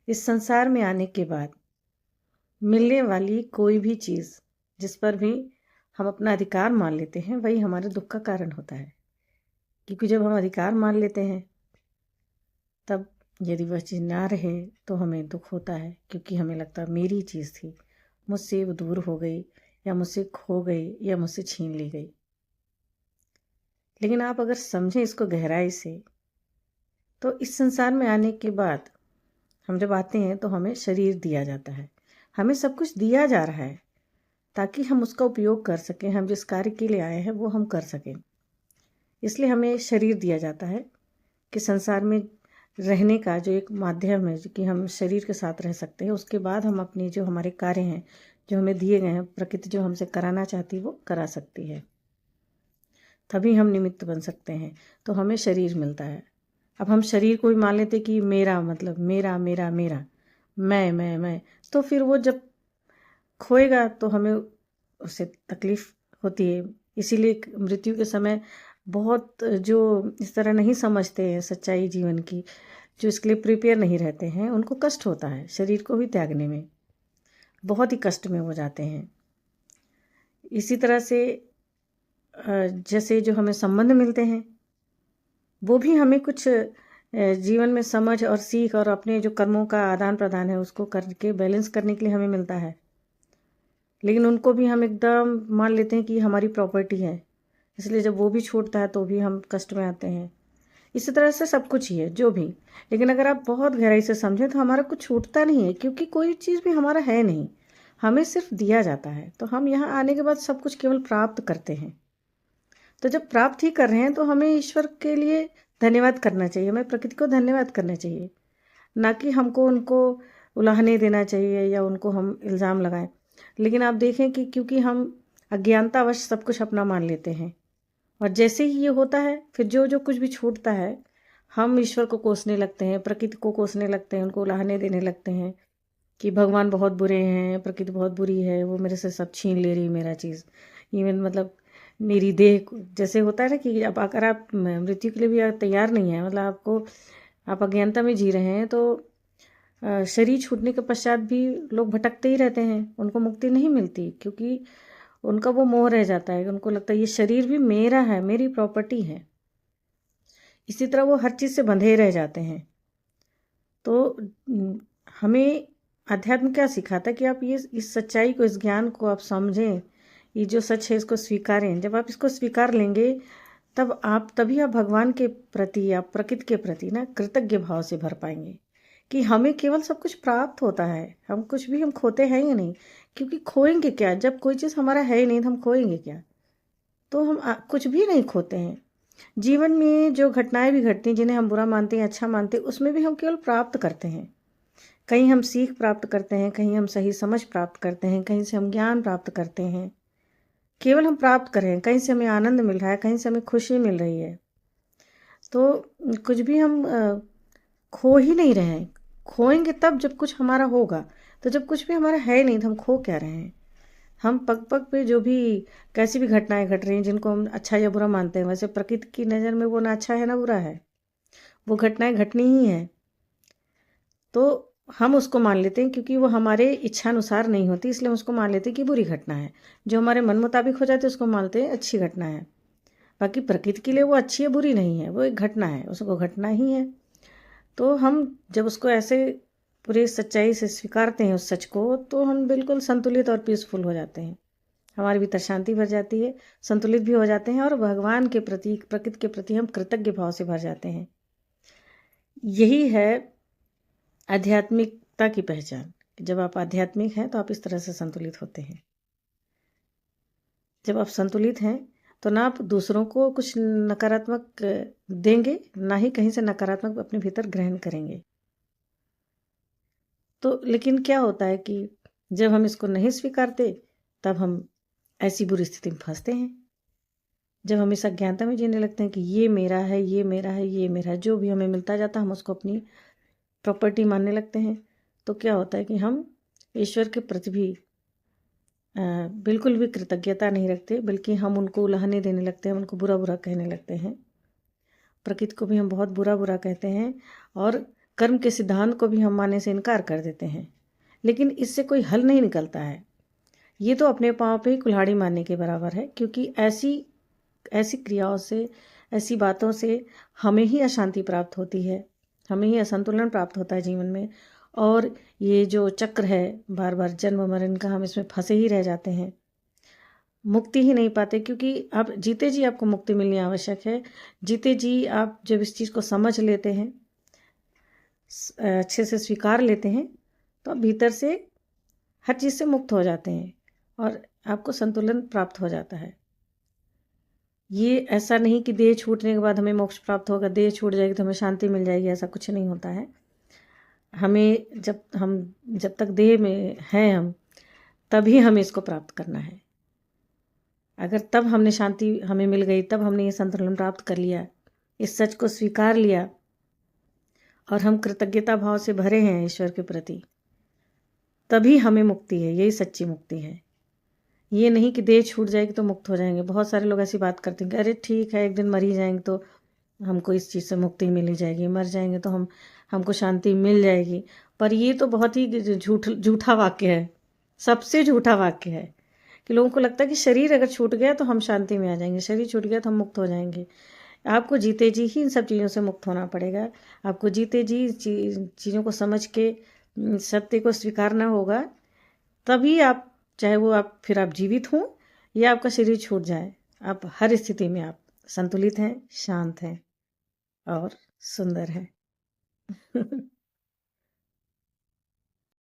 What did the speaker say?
इस संसार में आने के बाद मिलने वाली कोई भी चीज़ जिस पर भी हम अपना अधिकार मान लेते हैं वही हमारे दुख का कारण होता है। क्योंकि जब हम अधिकार मान लेते हैं तब यदि वह चीज़ ना रहे तो हमें दुख होता है, क्योंकि हमें लगता है मेरी चीज़ थी, मुझसे वो दूर हो गई या मुझसे खो गई या मुझसे छीन ली गई। लेकिन आप अगर समझें इसको गहराई से तो इस संसार में आने के बाद हम जब आते हैं तो हमें शरीर दिया जाता है, हमें सब कुछ दिया जा रहा है ताकि हम उसका उपयोग कर सकें, हम जिस कार्य के लिए आए हैं वो हम कर सकें। इसलिए हमें शरीर दिया जाता है कि संसार में रहने का जो एक माध्यम है कि हम शरीर के साथ रह सकते हैं। उसके बाद हम अपने जो हमारे कार्य हैं जो हमें दिए गए हैं, प्रकृति जो हमसे कराना चाहती है वो करा सकती है, तभी हम निमित्त बन सकते हैं। तो हमें शरीर मिलता है। अब हम शरीर को भी मान लेते कि मेरा, मतलब मेरा मेरा मेरा, मैं, तो फिर वो जब खोएगा तो हमें उससे तकलीफ होती है। इसीलिए मृत्यु के समय बहुत जो इस तरह नहीं समझते हैं सच्चाई जीवन की, जो इसके लिए प्रिपेयर नहीं रहते हैं, उनको कष्ट होता है शरीर को भी त्यागने में, बहुत ही कष्ट में हो जाते हैं। इसी तरह से जैसे जो हमें संबंध मिलते हैं वो भी हमें कुछ जीवन में समझ और सीख और अपने जो कर्मों का आदान प्रदान है उसको करके बैलेंस करने के लिए हमें मिलता है। लेकिन उनको भी हम एकदम मान लेते हैं कि हमारी प्रॉपर्टी है, इसलिए जब वो भी छूटता है तो भी हम कष्ट में आते हैं। इसी तरह से सब कुछ ही है जो भी। लेकिन अगर आप बहुत गहराई से समझें तो हमारा कुछ छूटता नहीं है, क्योंकि कोई चीज़ भी हमारा है नहीं, हमें सिर्फ दिया जाता है। तो हम यहाँ आने के बाद सब कुछ केवल प्राप्त करते हैं। तो जब प्राप्त ही कर रहे हैं तो हमें ईश्वर के लिए धन्यवाद करना चाहिए, हमें प्रकृति को धन्यवाद करना चाहिए, ना कि हमको उनको उलाहने देना चाहिए या उनको हम इल्ज़ाम लगाएं। लेकिन आप देखें कि क्योंकि हम अज्ञानतावश सब कुछ अपना मान लेते हैं, और जैसे ही ये होता है फिर जो जो कुछ भी छूटता है हम ईश्वर को कोसने लगते हैं, प्रकृति को कोसने लगते हैं, उनको उलाहने देने लगते हैं कि भगवान बहुत बुरे हैं, प्रकृति बहुत बुरी है, वो मेरे से सब छीन ले रही मेरा चीज़, इवन मतलब मेरी देह। जैसे होता है ना कि अब अगर आप मृत्यु के लिए भी तैयार नहीं है, मतलब आपको आप अज्ञानता में जी रहे हैं, तो शरीर छूटने के पश्चात भी लोग भटकते ही रहते हैं, उनको मुक्ति नहीं मिलती, क्योंकि उनका वो मोह रह जाता है। उनको लगता है ये शरीर भी मेरा है, मेरी प्रॉपर्टी है। इसी तरह वो हर चीज़ से बंधे रह जाते हैं। तो हमें अध्यात्म क्या सिखाता है कि आप ये इस सच्चाई को, इस ज्ञान को आप समझें, ये जो सच है इसको स्वीकारें। जब आप इसको स्वीकार लेंगे तभी आप भगवान के प्रति या प्रकृति के प्रति ना कृतज्ञ भाव से भर पाएंगे कि हमें केवल सब कुछ प्राप्त होता है, हम कुछ भी हम खोते हैं ही नहीं। क्योंकि खोएंगे क्या, जब कोई चीज़ हमारा है ही नहीं तो हम खोएंगे क्या। तो हम कुछ भी नहीं खोते हैं। जीवन में जो घटनाएं भी घटती हैं जिन्हें हम बुरा मानते हैं, अच्छा मानते हैं, उसमें भी हम केवल प्राप्त करते हैं। कहीं हम सीख प्राप्त करते हैं, कहीं हम सही समझ प्राप्त करते हैं, कहीं से हम ज्ञान प्राप्त करते हैं। केवल हम प्राप्त कर रहे हैं, कहीं से हमें आनंद मिल रहा है, कहीं से हमें खुशी मिल रही है। तो कुछ भी हम खो ही नहीं रहे हैं। खोएंगे तब जब कुछ हमारा होगा। तो जब कुछ भी हमारा है नहीं तो हम खो क्या रहे हैं। हम पग पग पे जो भी कैसी भी घटनाएं घट रही हैं जिनको हम अच्छा या बुरा मानते हैं, वैसे प्रकृति की नज़र में वो ना अच्छा है ना बुरा है, वो घटनाएं घटनी ही है। तो हम उसको मान लेते हैं, क्योंकि वो हमारे इच्छानुसार नहीं होती, इसलिए हम उसको मान लेते हैं कि बुरी घटना है। जो हमारे मन मुताबिक हो जाते हैं उसको मानते हैं अच्छी घटना है। बाकी प्रकृति के लिए वो अच्छी या बुरी नहीं है, वो एक घटना है, उसको घटना ही है। तो हम जब उसको ऐसे पूरी सच्चाई से स्वीकारते हैं उस सच को, तो हम बिल्कुल संतुलित और पीसफुल हो जाते हैं। हमारे भीतर शांति भर जाती है, संतुलित भी हो जाते हैं, और भगवान के प्रति, प्रकृति के प्रति हम कृतज्ञ भाव से भर जाते हैं। यही है आध्यात्मिकता की पहचान। जब आप आध्यात्मिक हैं तो आप इस तरह से संतुलित होते हैं। जब आप संतुलित हैं तो ना आप दूसरों को कुछ नकारात्मक देंगे, ना ही कहीं से नकारात्मक अपने भीतर ग्रहण करेंगे। तो लेकिन क्या होता है कि जब हम इसको नहीं स्वीकारते तब हम ऐसी बुरी स्थिति में फंसते हैं। जब हम इस अज्ञानता में जीने लगते हैं कि ये मेरा है, ये मेरा है, ये मेरा है, जो भी हमें मिलता जाता है हम उसको अपनी प्रॉपर्टी मानने लगते हैं, तो क्या होता है कि हम ईश्वर के प्रति भी बिल्कुल भी कृतज्ञता नहीं रखते, बल्कि हम उनको उलाहने देने लगते हैं, उनको बुरा बुरा कहने लगते हैं। प्रकृति को भी हम बहुत बुरा बुरा कहते हैं, और कर्म के सिद्धांत को भी हम मानने से इनकार कर देते हैं, लेकिन इससे कोई हल नहीं निकलता है। ये तो अपने पाँव पे ही कुल्हाड़ी मारने के बराबर है, क्योंकि ऐसी ऐसी क्रियाओं से, ऐसी बातों से हमें ही अशांति प्राप्त होती है, हमें ही असंतुलन प्राप्त होता है जीवन में। और ये जो चक्र है बार बार जन्म मरण का, हम इसमें फंसे ही रह जाते हैं, मुक्ति ही नहीं पाते। क्योंकि आप जीते जी आपको मुक्ति मिलनी आवश्यक है। जीते जी आप जब इस चीज़ को समझ लेते हैं, अच्छे से स्वीकार लेते हैं, तो आप भीतर से हर चीज़ से मुक्त हो जाते हैं और आपको संतुलन प्राप्त हो जाता है। ये ऐसा नहीं कि देह छूटने के बाद हमें मोक्ष प्राप्त होगा, देह छूट जाएगी तो हमें शांति मिल जाएगी, ऐसा कुछ नहीं होता है। हमें जब तक देह में हैं हम, तभी हमें इसको प्राप्त करना है। अगर तब हमने शांति हमें मिल गई, तब हमने ये संतुलन प्राप्त कर लिया, इस सच को स्वीकार लिया और हम कृतज्ञता भाव से भरे हैं ईश्वर के प्रति, तभी हमें मुक्ति है। यही सच्ची मुक्ति है। ये नहीं कि देह छूट जाएगी तो मुक्त हो जाएंगे। बहुत सारे लोग ऐसी बात करते हैं कि अरे ठीक है, एक दिन मर ही जाएंगे तो हमको इस चीज़ से मुक्ति मिल ही जाएगी, मर जाएंगे तो हमको शांति मिल जाएगी। पर ये तो बहुत ही झूठा वाक्य है, सबसे झूठा वाक्य है। कि लोगों को लगता है कि शरीर अगर छूट गया तो हम शांति में आ जाएंगे, शरीर छूट गया तो हम मुक्त हो जाएंगे। आपको जीते जी ही इन सब चीज़ों से मुक्त होना पड़ेगा। आपको जीते जी चीज़ों को समझ के सत्य को स्वीकारना होगा, तभी आप, चाहे वो आप जीवित हों या आपका शरीर छूट जाए, आप हर स्थिति में आप संतुलित हैं, शांत हैं और सुंदर हैं।